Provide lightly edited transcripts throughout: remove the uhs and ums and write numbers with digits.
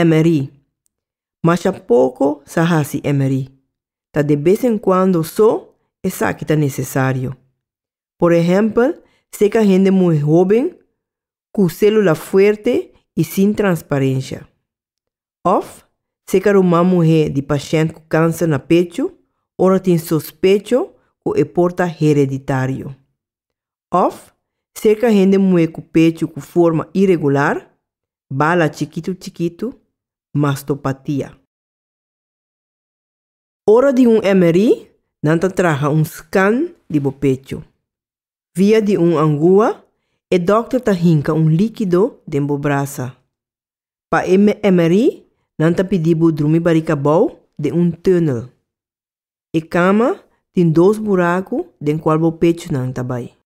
MRI. Mas há pouco se faz MRI. Tá de vez em quando só essa que está necessário. Por exemplo, se a gente muito jovem, com célula forte e sem transparência. Ou se uma mulher de paciente com câncer no peito, ou tem suspeito que é porta hereditário. Ou se a gente muito com peito com forma irregular, bala chiquito, mastopatia. Hora de MRI, nanta traga scan de peito. Via de angua, o doctor ta hinca líquido dentro braça. Pa MRI, nanta pedibu dormir barrica bom de túnel. E cama tem 2 buracos dentro qual o peito nanta vai.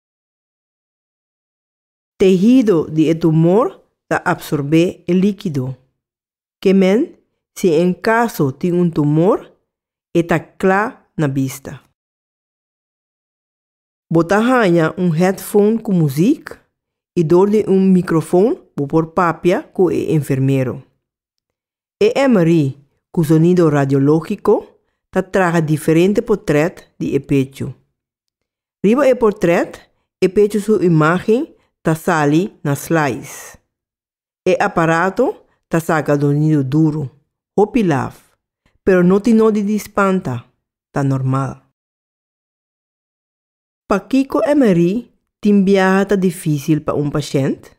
Tejido de tumor ta absorbe o líquido. Que men, se em caso tem tumor, está claro na vista. Bota ganha headphone com música e dor de microfone por papia com o enfermeiro. E MRI com sonido radiológico ta traga diferente portrait de pecho. Riba e portrait, pecho sua imagem ta sali na slides. E aparato ta saca sonido duro, hopilaf, pero não tem nada de espanta, tá normal. Para Kiko MRI, tem viagem difícil para paciente?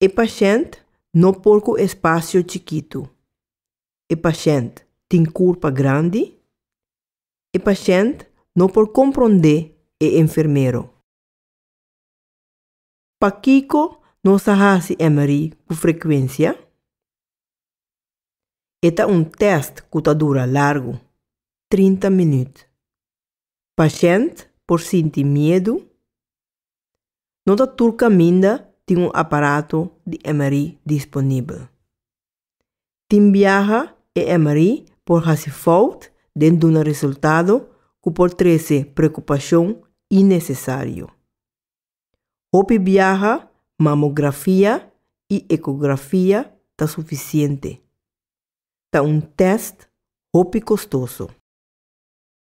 O paciente não porco espaço chiquito. O paciente tem corpo grande. O paciente não por compreender o enfermeiro. Para Kiko não se faz MRI com frequência. Eta teste que dura largo, 30 minutos. Paciente por sentir medo, não da turca minda tem aparato de MRI disponível. Tem viaja e MRI por fazer falta dentro de resultado que por trazer preocupação innecessário. Hopi viaja, mamografia e ecografia tá suficiente. Tá teste hopi custoso.